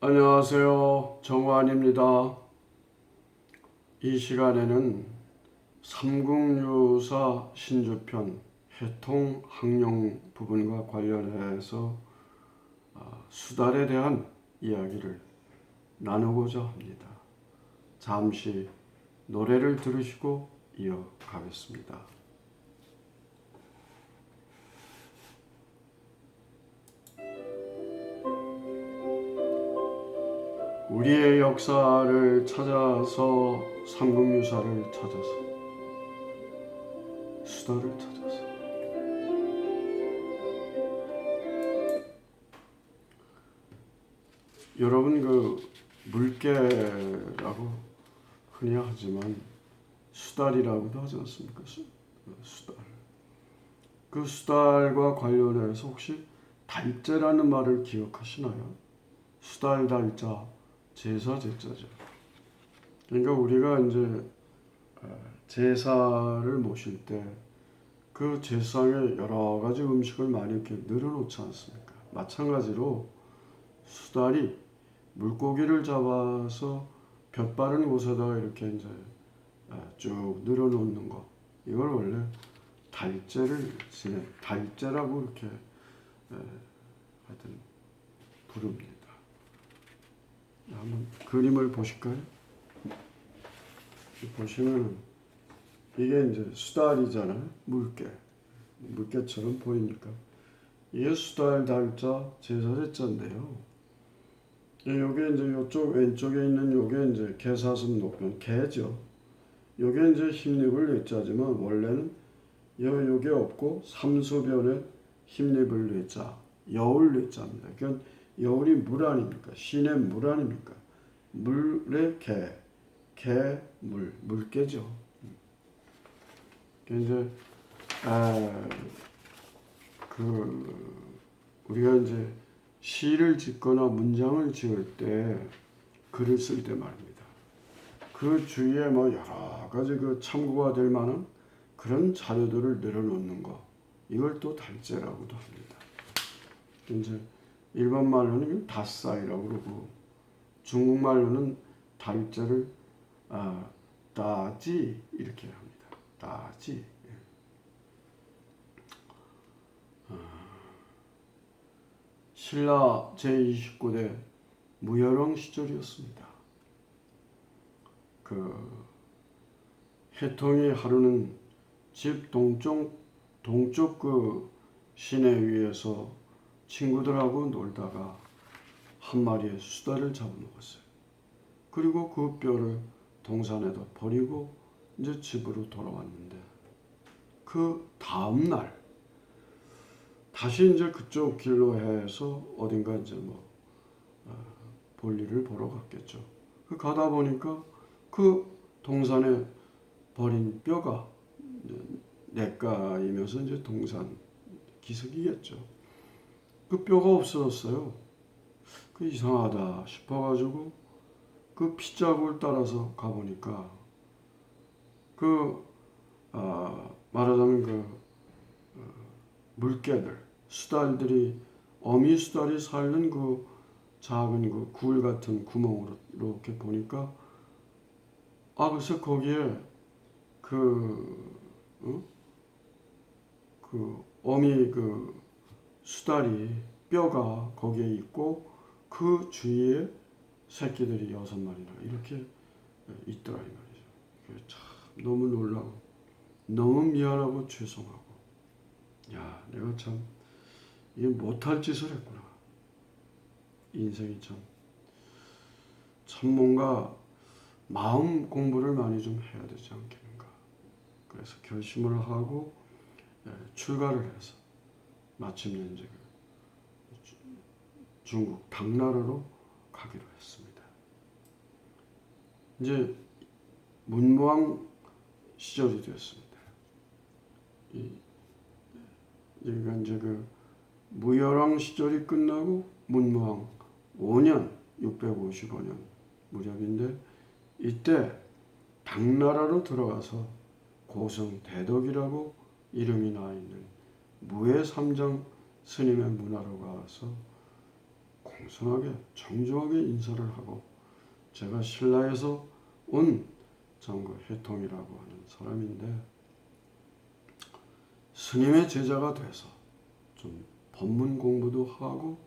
안녕하세요. 정환입니다. 이 시간에는 삼국유사 신주편 해통학령 부분과 관련해서 수달에 대한 이야기를 나누고자 합니다. 잠시 노래를 들으시고 이어가겠습니다. 우리의 역사를 찾아서 삼국유사를 찾아서 수다를 찾아서 여러분 물개라고 흔히 하지만 수달이라고도 하지 않습니까? 수달. 그 수달과 관련해서 혹시 달제라는 말을 기억하시나요? 수달 달자 제사 제자죠. 그러니까 우리가 이제 제사를 모실 때 그 제상에 여러 가지 음식을 많이 이렇게 늘어놓지 않습니까? 마찬가지로 수달이 물고기를 잡아서 볕 바른 곳에다 이렇게 이제 쭉 늘어놓는 거, 이걸 원래 달제라고 이렇게 하여튼 부릅니다. 한번 그림을 보실까요? 보시면 이게 이제 수달이잖아요. 물개처럼 보이니까 이게 수달 달자 제사제자인데요. 요게 이제 요쪽 왼쪽에 있는 요게 이제 개사슴 녹변 개죠. 요게 이제 흰입을 뇌자지만 원래는 요게 없고 삼소변에 흰입을 뇌자 여울 뇌자입니다. 그러니까 여울이 물 아닙니까? 신의 물 아닙니까? 물의 물개죠. 이제 우리가 이제 시를 짓거나 문장을 지을 때 글을 쓸 때 말입니다. 그 주위에 뭐 여러 가지 참고가 될 만한 그런 자료들을 내려놓는 거, 이걸 또 달제라고도 합니다. 이제 일반 말로는 다싸이라고 그러고 중국말로는 달제를 따지 이렇게 합니다. 따지. 신라 제29대 무열왕 시절이었습니다. 해통이 하루는 집 동쪽 시내 위에서 친구들하고 놀다가 한 마리의 수달을 잡아먹었어요. 그리고 그 뼈를 동산에다 버리고 이제 집으로 돌아왔는데 그 다음 날 다시 이제 그쪽 길로 해서 어딘가 이제 볼일을 보러 갔겠죠. 가다 보니까 그 동산에 버린 뼈가 냇가이면서 이제 동산 기슭이겠죠. 그 뼈가 없어졌어요. 이상하다 싶어가지고 그 피자국을 따라서 가보니까 말하자면 물개들, 수달들이 어미 수달이 살는 작은 굴 같은 구멍으로 이렇게 보니까 글쎄 거기에 어미 수달이 뼈가 거기에 있고 그 주위에 새끼들이 6마리나 이렇게 있더라 이 말이죠. 참 너무 놀라고 너무 미안하고 죄송하고, 야 내가 참 이게 못할 짓을 했구나. 인생이 참 뭔가 마음 공부를 많이 좀 해야 되지 않겠는가. 그래서 결심을 하고 출가를 해서 마침내 이제 중국 당나라로 가기로 했습니다. 이제 문무왕 시절이 되었습니다. 그러니까 이제 무열왕 시절이 끝나고 문무왕 5년 655년 무렵인데 이때 당나라로 들어가서 고성대덕이라고 이름이 나 있는 무해삼장 스님의 문화로 가서 공손하게 정중하게 인사를 하고 제가 신라에서 온 장구 해통이라고 하는 사람인데 스님의 제자가 돼서 좀 법문 공부도 하고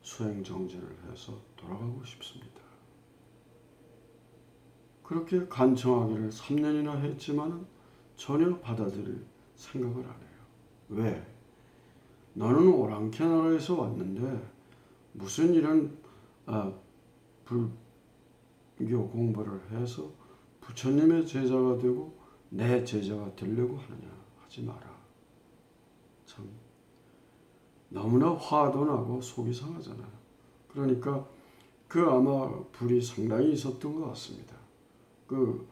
수행 정진을 해서 돌아가고 싶습니다. 그렇게 간청하기를 3년이나 했지만 전혀 받아들일 생각을 안 해요. 왜? 너는 오랑캐 나라에서 왔는데 무슨 이런 불교 공부를 해서 부처님의 제자가 되고 내 제자가 되려고 하느냐. 하지 마라. 참 너무나 화도 나고 속이 상하잖아요. 그러니까 그 아마 불이 상당히 있었던 것 같습니다. 그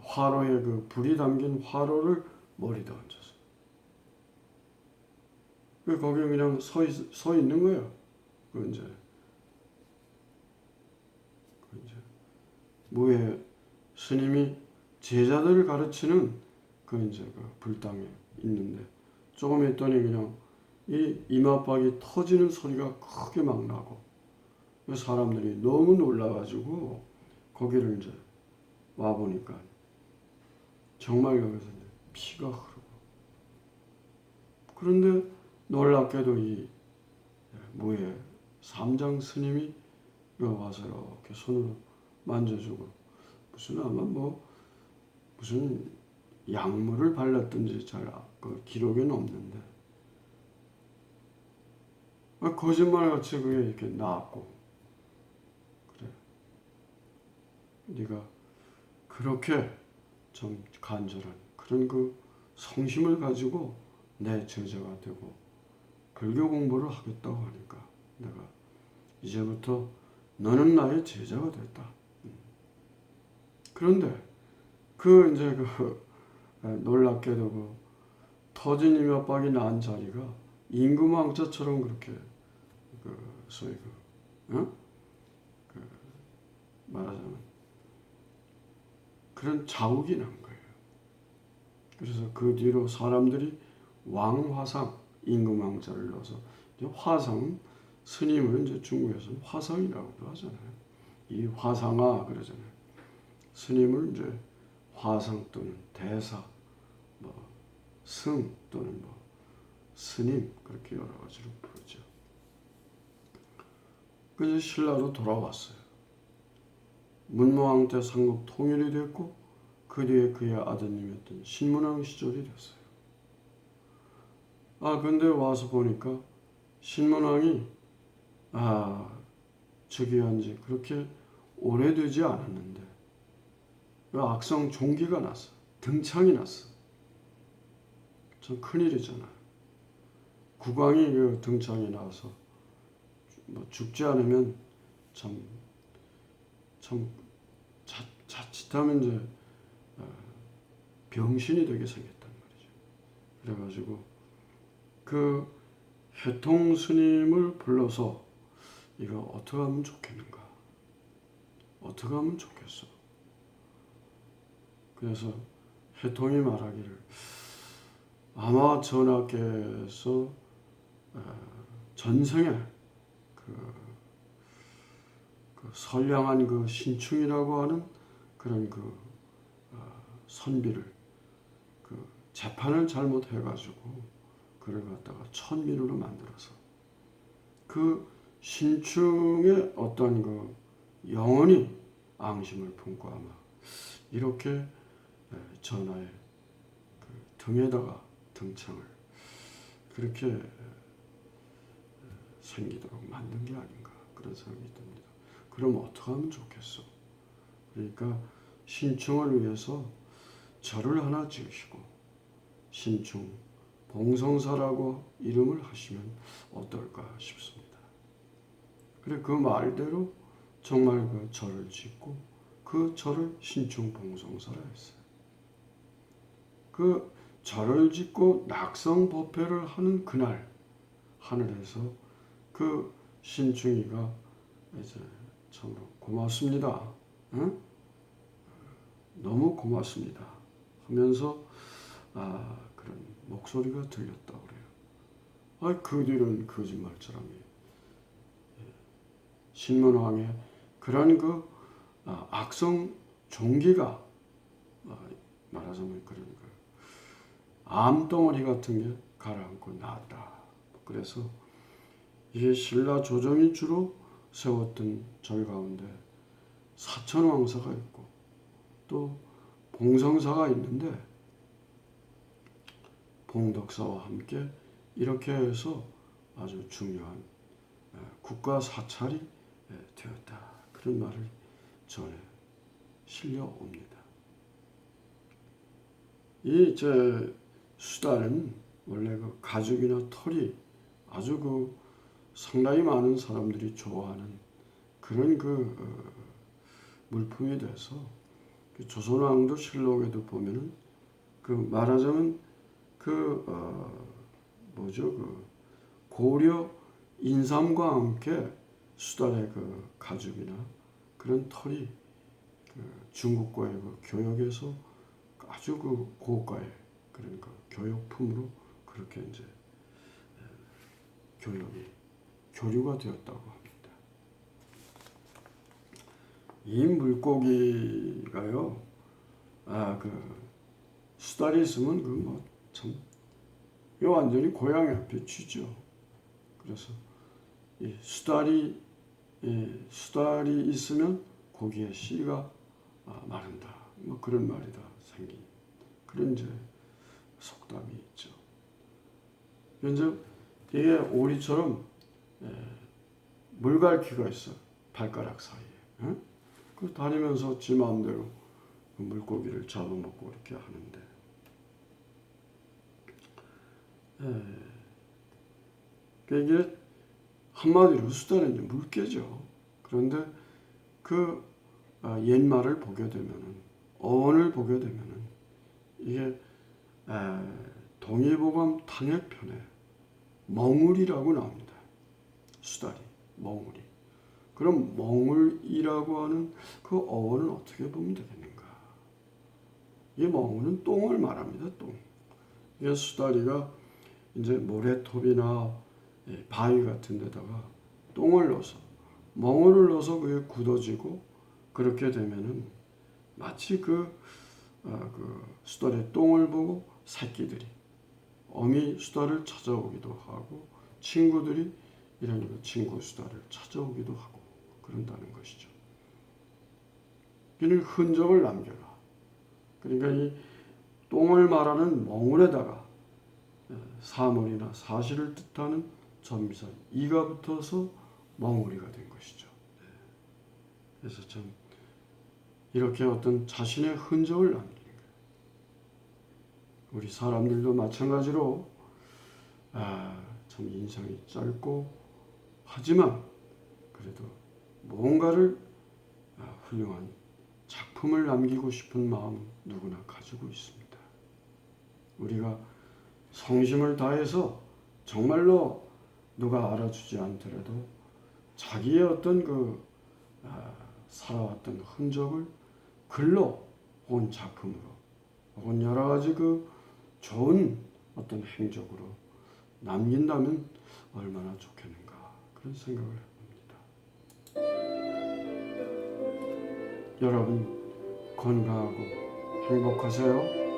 화로에 그 불이 담긴 화로를 머리에 얹어서 거기 그냥 서 있는 거예요. 그 이제 무예 스님이 제자들을 가르치는 그 이제 그 불당에 있는데 조금 있더니 그냥 이 이마박이 터지는 소리가 크게 막 나고 사람들이 너무 놀라가지고 거기를 이제 와 보니까 정말 여기서 이제 피가 흐르고 그런데 놀랍게도 이 무예 삼장 스님이 와서 이렇게 손으로 만져주고 무슨 아마 뭐 무슨 약물을 발랐든지 잘 그 기록에는 없는데 거짓말같이 그게 이렇게 나았고 그래 네가 그렇게 좀 간절한 그런 그 성심을 가지고 내 제자가 되고 불교 공부를 하겠다고 하니까 내가 이제부터 너는 나의 제자가 됐다. 그런데 그 이제 그 놀랍게도 그 터진 이마박이 난 자리가 임금왕자처럼 그렇게 그 소위 그 말하자면 그런 자욱이 난 거예요. 그래서 그 뒤로 사람들이 왕화상 임금왕자를 넣어서 화상 스님을 이제 중국에서는 화상이라고도 하잖아요. 이 화상아 그러잖아요. 스님을 이제 화상 또는 대사, 뭐 승 또는 뭐 스님 그렇게 여러 가지로 부르죠. 그래서 신라로 돌아왔어요. 문무왕 때 삼국 통일이 됐고 그 뒤에 그의 아드님이었던 신문왕 시절이 됐어요. 근데 와서 보니까 신문왕이 즉위한 지 그렇게 오래되지 않았는데 악성 종기가 났어. 등창이 났어. 참 큰일이잖아요. 국왕이 그 등창이 나서 뭐 죽지 않으면 참 자칫하면 이제 병신이 되게 생겼단 말이죠. 그래가지고 그 해통 스님을 불러서 이거 어떻게 하면 좋겠는가? 어떻게 하면 좋겠어? 그래서 해통이 말하기를 아마 전하께서 전생에 그 선량한 그 신충이라고 하는 그런 그 선비를 그 재판을 잘못해가지고 그를 갖다가 천민으로 만들어서 그 신충의 어떤 그 영혼이 앙심을 품고 아마 이렇게 전하의 그 등에다가 등창을 그렇게 생기도록 만든 게 아닌가 그런 생각이 듭니다. 그럼 어떻게 하면 좋겠어? 그러니까 신충을 위해서 절을 하나 지으시고 신충 봉성사라고 이름을 하시면 어떨까 싶습니다. 그래 그 말대로 정말 그 절을 짓고 그 절을 신충 봉성사라 했어요. 그 절을 짓고 낙성 법회를 하는 그날 하늘에서 그 신충이가 이제 참으로 고맙습니다. 응? 너무 고맙습니다. 하면서 그런 목소리가 들렸다고 그래요. 그 뒤로는 거짓말처럼 신문왕의 그런 그 악성 종기가 말하자면 그런 그 암덩어리 같은 게 가라앉고 나왔다. 그래서 이게 신라 조정이 주로 세웠던 절 가운데 사천왕사가 있고 또 봉성사가 있는데 봉덕사와 함께 이렇게 해서 아주 중요한 국가 사찰이 되었다. 그런 말을 전해 실려옵니다. 이 수달은 원래 그 가죽이나 털이 아주 그 상당히 많은 사람들이 좋아하는 그런 물품이 돼서 조선왕조 실록에도 보면은 말하자면 고려 인삼과 함께 수달의 가죽이나 그런 털이 중국과의 교역에서 아주 고가의 그런 교역품으로 그렇게 이제 교류가 되었다고 합니다. 이 물고기가요, 수달이 있으면 이 완전히 고양이 앞에 쥐죠. 그래서 이 수달이 있으면 고기의 씨가 마른다. 그런 말이 다 생긴 그런 이제 속담이 있죠. 이제 이게 오리처럼 물갈퀴가 있어. 발가락 사이에. 그 다니면서 지 마음대로 물고기를 잡아먹고 이렇게 하는데 이게 한마디로 수달은 이제 물개죠. 그런데 옛말을 보게 되면은 어원을 보게 되면은 이게 동의보감 당해편에 멍울이라고 나옵니다. 수달이 멍울이. 그럼 멍울이라고 하는 그 어원은 어떻게 보면 되겠는가? 이 멍울은 똥을 말합니다. 똥. 이 수달이가 이제 모래톱이나 바위 같은 데다가 똥을 넣어서 멍울을 넣어서 그게 굳어지고 그렇게 되면은 마치 수달의 똥을 보고 새끼들이 어미 수달을 찾아오기도 하고 친구들이 이런 친구 수달을 찾아오기도 하고 그런다는 것이죠. 이는 흔적을 남겨라. 그러니까 이 똥을 말하는 멍울에다가 사물이나 사실을 뜻하는 전미사 이가 붙어서 멍울이가 된 것이죠. 그래서 참 이렇게 어떤 자신의 흔적을 남기는 거예요. 우리 사람들도 마찬가지로 참 인생이 짧고 하지만 그래도 뭔가를 훌륭한 작품을 남기고 싶은 마음 누구나 가지고 있습니다. 우리가 성심을 다해서 정말로 누가 알아주지 않더라도 자기의 어떤 살아왔던 흔적을 글로 혹은 작품으로 혹은 여러 가지 좋은 어떤 행적으로 남긴다면 얼마나 좋겠는가 그런 생각을 해봅니다. 여러분 건강하고 행복하세요.